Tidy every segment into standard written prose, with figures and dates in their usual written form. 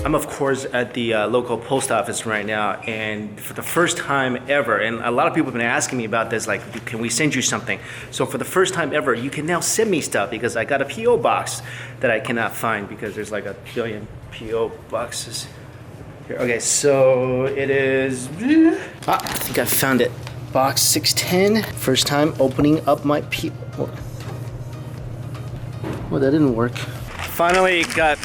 I'm of course at the local post office right now, and for the first time ever, and a lot of people have been asking me about this, like, can we send you something? So for the first time ever, you can now send me stuff because I got a P.O. box that I cannot find because there's like a billion P.O. boxes here. Okay, so it is, I think I found it. Box 610, first time opening up my P.O. Well, that didn't work. Finally got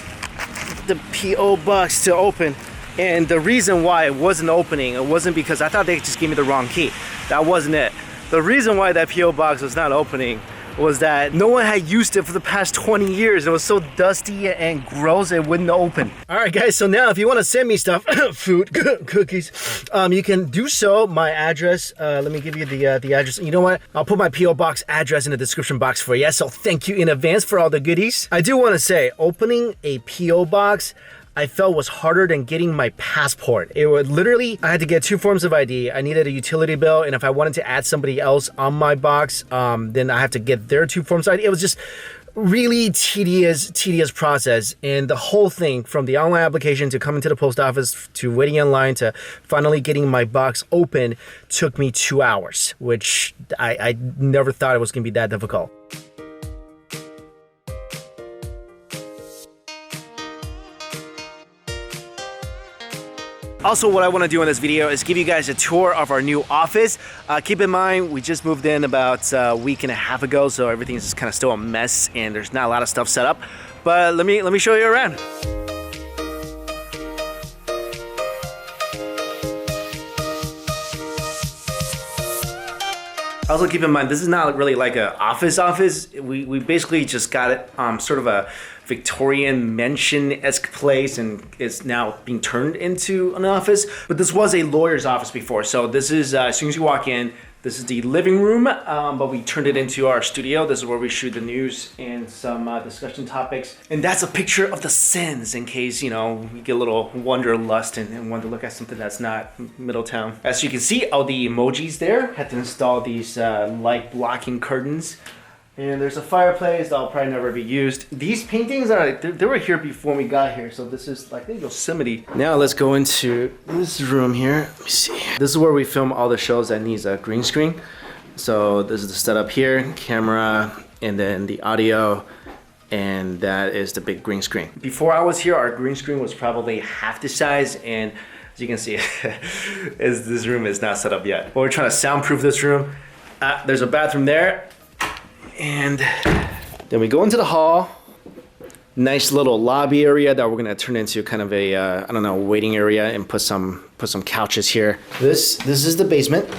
the P.O. box to open, and the reason why it wasn't opening, it wasn't because I thought they just gave me the wrong key. That wasn't it. The reason why that P.O. box was not opening was that no one had used it for the past 20 years. It was so dusty and gross it wouldn't open. All right guys, so now if you want to send me stuff, food, cookies, you can do so. My address, let me give you the address. You know what? I'll put my P.O. box address in the description box for you. So thank you in advance for all the goodies. I do want to say, opening a P.O. box I felt was harder than getting my passport. It would literally, I had to get 2 forms of ID. I needed a utility bill, and if I wanted to add somebody else on my box, then I have to get their 2 forms of ID. It was just really tedious process, and the whole thing from the online application to coming to the post office to waiting in line to finally getting my box open took me 2 hours, which I never thought it was gonna be that difficult. Also, what I want to do in this video is give you guys a tour of our new office. Keep in mind, we just moved in about a week and a half ago, so everything's just kind of still a mess and there's not a lot of stuff set up. But let me show you around. Also keep in mind, this is not really like an office. We basically just got it sort of a Victorian mansion-esque place, and it's now being turned into an office. But this was a lawyer's office before, so this is, as soon as you walk in, this is the living room, but we turned it into our studio. This is where we shoot the news and some discussion topics. And that's a picture of the Sins, in case, you know, you get a little wanderlust and want to look at something that's not Middletown. As you can see, all the emojis there. Had to install these light blocking curtains. And there's a fireplace that'll probably never be used. These paintings they were here before we got here, so this is like Yosemite. Now let's go into this room here. Let me see. This is where we film all the shows that needs a green screen. So this is the setup here, camera, and then the audio, and that is the big green screen. Before I was here, our green screen was probably half the size, and as you can see, this room is not set up yet. But we're trying to soundproof this room. There's a bathroom there. And then we go into the hall. Nice little lobby area that we're gonna turn into kind of a I don't know, waiting area, and put some couches here. This is the basement.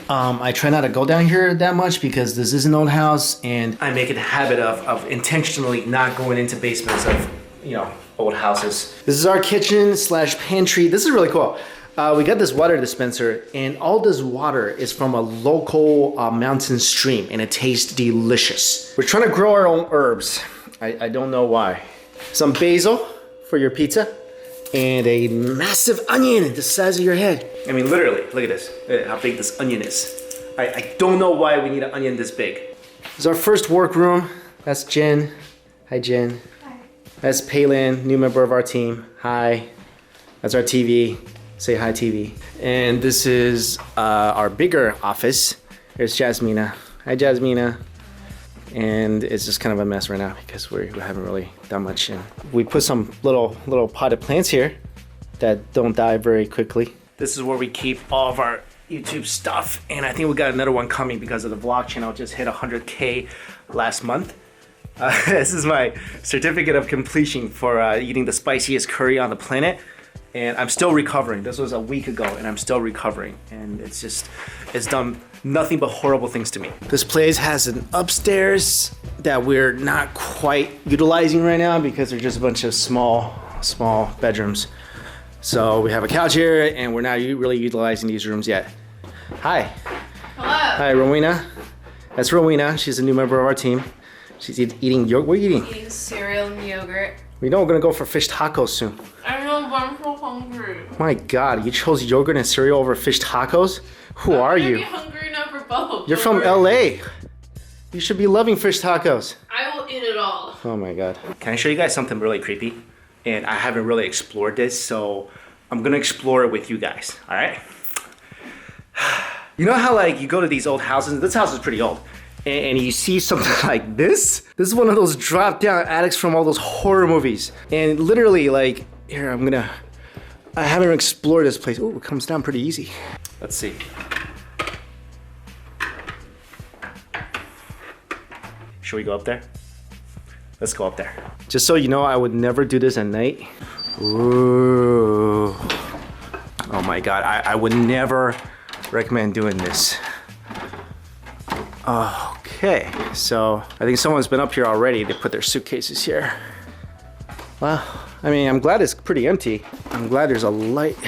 I try not to go down here that much because this is an old house, and I make it a habit of intentionally not going into basements of, you know, old houses. This is our kitchen slash pantry. This is really cool. We got this water dispenser, and all this water is from a local mountain stream, and it tastes delicious. We're trying to grow our own herbs. I don't know why. Some basil for your pizza, and a massive onion the size of your head. I mean, literally, look at this, how big this onion is. I don't know why we need an onion this big. This is our first workroom. That's Jen. Hi, Jen. Hi. That's Palin, new member of our team. Hi. That's our TV. Say hi, TV. And this is our bigger office. Here's Jasmina. Hi, Jasmina. And it's just kind of a mess right now because we haven't really done much. And we put some little potted plants here that don't die very quickly. This is where we keep all of our YouTube stuff. And I think we got another one coming because of the vlog channel just hit 100K last month. This is my certificate of completion for eating the spiciest curry on the planet. And I'm still recovering. This was a week ago, and I'm still recovering. And it's done nothing but horrible things to me. This place has an upstairs that we're not quite utilizing right now because they're just a bunch of small bedrooms. So we have a couch here, and we're not really utilizing these rooms yet. Hi. Hello. Hi, Rowena. That's Rowena. She's a new member of our team. She's eating yogurt. What are you eating? Eating cereal and yogurt. We know we're gonna go for fish tacos soon. I know, but I'm so hungry. My God, you chose yogurt and cereal over fish tacos? Who are you? I'm hungry enough for both. You're from LA. You should be loving fish tacos. I will eat it all. Oh my god. Can I show you guys something really creepy? And I haven't really explored this, so I'm gonna explore it with you guys, all right? You know how like you go to these old houses, this house is pretty old, and you see something like this? This is one of those drop down attics from all those horror movies. And literally like, here, I haven't explored this place. Oh, it comes down pretty easy. Let's see. Should we go up there? Let's go up there. Just so you know, I would never do this at night. Ooh. Oh my god, I would never recommend doing this. Okay, so I think someone's been up here already. They put their suitcases here. Well, I mean, I'm glad it's pretty empty. I'm glad there's a light.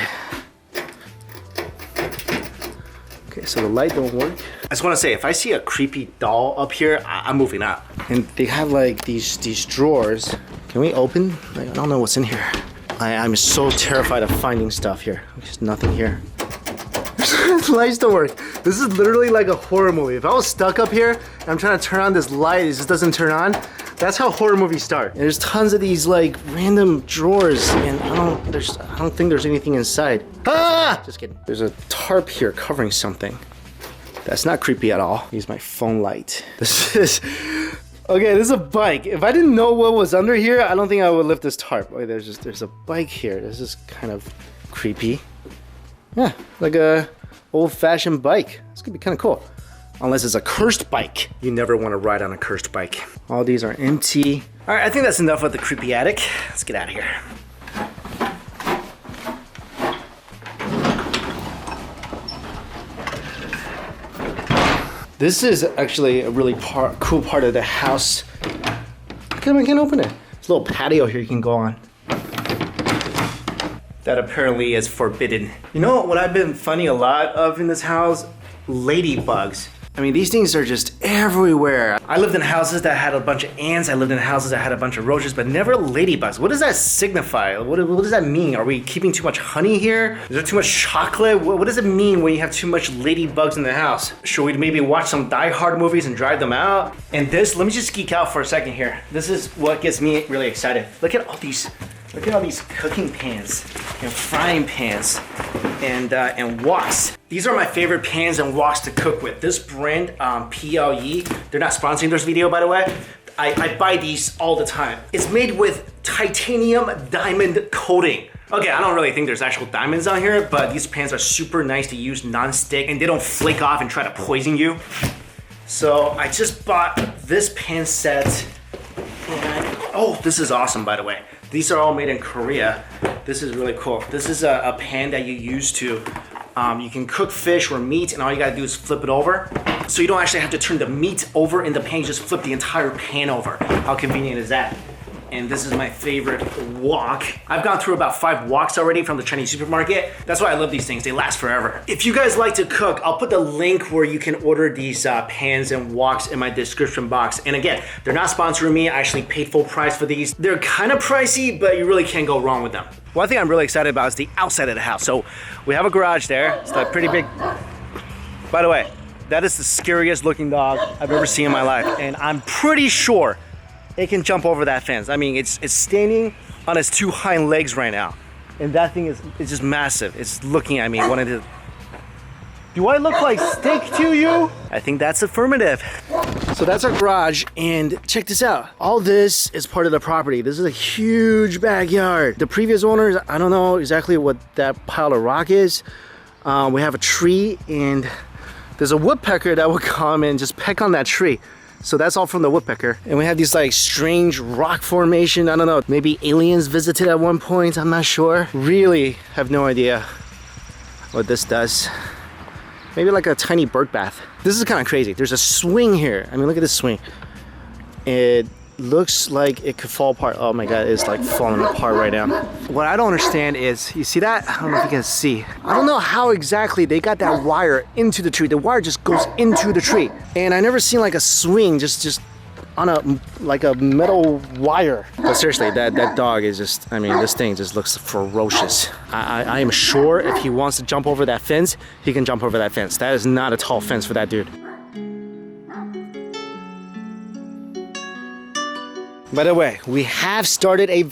Okay, so the light don't work. I just want to say, if I see a creepy doll up here, I'm moving out. And they have like these drawers. Can we open? Like, I don't know what's in here. I'm so terrified of finding stuff here. There's nothing here. Lights don't work. This is literally like a horror movie. If I was stuck up here and I'm trying to turn on this light, it just doesn't turn on. That's how horror movies start. And there's tons of these like random drawers, and I don't think there's anything inside. Ah! Just kidding. There's a tarp here covering something. That's not creepy at all. Use my phone light. This is okay. This is a bike. If I didn't know what was under here, I don't think I would lift this tarp. Okay, there's a bike here. This is kind of creepy. Yeah, like a old-fashioned bike. This could be kind of cool. Unless it's a cursed bike. You never want to ride on a cursed bike. All these are empty. All right, I think that's enough with the creepy attic. Let's get out of here. This is actually a really cool part of the house. I can't open it. There's a little patio here you can go on. That apparently is forbidden. You know what I've been finding a lot of in this house? Ladybugs. I mean, these things are just everywhere. I lived in houses that had a bunch of ants. I lived in houses that had a bunch of roaches, but never ladybugs. What does that signify? What does that mean? Are we keeping too much honey here? Is there too much chocolate? What does it mean when you have too much ladybugs in the house? Should we maybe watch some Die Hard movies and drive them out? And this, let me just geek out for a second here. This is what gets me really excited. Look at all these cooking pans and frying pans and woks. These are my favorite pans and woks to cook with. This brand, PLE, they're not sponsoring this video, by the way. I buy these all the time. It's made with titanium diamond coating. Okay, I don't really think there's actual diamonds on here, but these pans are super nice to use, non-stick, and they don't flake off and try to poison you. So I just bought this pan set. And, oh, this is awesome, by the way. These are all made in Korea. This is really cool. This is a pan that you use to, you can cook fish or meat, and all you gotta do is flip it over. So you don't actually have to turn the meat over in the pan, you just flip the entire pan over. How convenient is that? And this is my favorite wok. I've gone through about 5 woks already from the Chinese supermarket. That's why I love these things, they last forever. If you guys like to cook, I'll put the link where you can order these pans and woks in my description box. And again, they're not sponsoring me, I actually paid full price for these. They're kind of pricey, but you really can't go wrong with them. One thing I'm really excited about is the outside of the house. So we have a garage there, it's like pretty big. By the way, that is the scariest looking dog I've ever seen in my life. And I'm pretty sure it can jump over that fence. I mean, it's standing on its 2 hind legs right now. And that thing is just massive. It's looking at me, wanting to... Do I look like steak to you? I think that's affirmative. So that's our garage, and check this out. All this is part of the property. This is a huge backyard. The previous owners, I don't know exactly what that pile of rock is. We have a tree, and there's a woodpecker that will come and just peck on that tree. So that's all from the woodpecker. And we have these like strange rock formation. I don't know, maybe aliens visited at one point, I'm not sure. Really have no idea what this does. Maybe like a tiny bird bath. This is kind of crazy. There's a swing here. I mean, look at this swing. It looks like it could fall apart. Oh my God, it's like falling apart right now. What I don't understand is, you see that? I don't know if you can see. I don't know how exactly they got that wire into the tree. The wire just goes into the tree. And I never seen like a swing just on like a metal wire. But seriously, that dog is just, I mean, this thing just looks ferocious. I am sure if he wants to jump over that fence, he can jump over that fence. That is not a tall fence for that dude. By the way, we have started a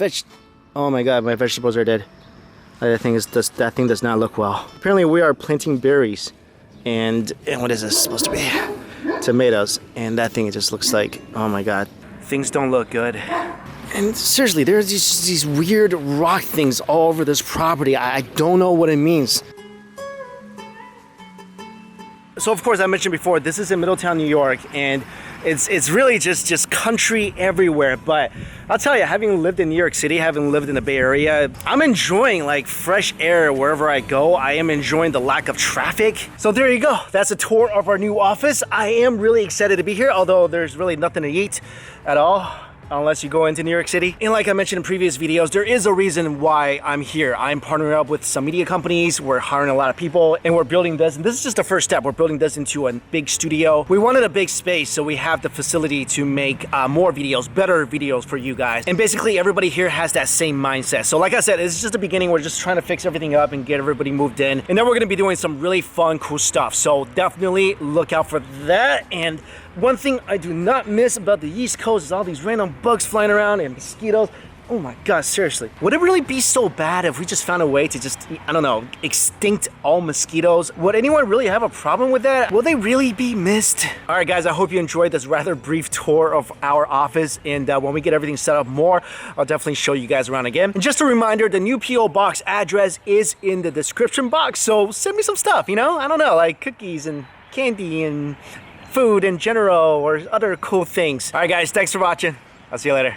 oh my god, my vegetables are dead. That thing does not look well. Apparently we are planting berries. And what is this supposed to be? Tomatoes. And that thing, it just looks like, oh my god. Things don't look good. And seriously, there's these weird rock things all over this property. I don't know what it means. So of course, I mentioned before, this is in Middletown, New York, and it's really just country everywhere. But I'll tell you, having lived in New York City, having lived in the Bay Area, I'm enjoying like fresh air wherever I go. I am enjoying the lack of traffic. So there you go. That's a tour of our new office. I am really excited to be here, although there's really nothing to eat at all. Unless you go into New York City. And like I mentioned in previous videos, there is a reason why I'm here. I'm partnering up with some media companies. We're hiring a lot of people and we're building this. And this is just the first step. We're building this into a big studio. We wanted a big space, so we have the facility to make more videos, better videos for you guys. And basically everybody here has that same mindset. So like I said, it's just the beginning. We're just trying to fix everything up and get everybody moved in. And then we're gonna be doing some really fun, cool stuff. So definitely look out for that. And one thing I do not miss about the East Coast is all these random bugs flying around and mosquitoes. Oh my god, seriously. Would it really be so bad if we just found a way to just, I don't know, extinct all mosquitoes? Would anyone really have a problem with that? Will they really be missed? All right, guys, I hope you enjoyed this rather brief tour of our office. And when we get everything set up more, I'll definitely show you guys around again. And just a reminder, the new P.O. Box address is in the description box. So send me some stuff, you know? I don't know, like cookies and candy and food in general or other cool things. All right, guys, thanks for watching. I'll see you later.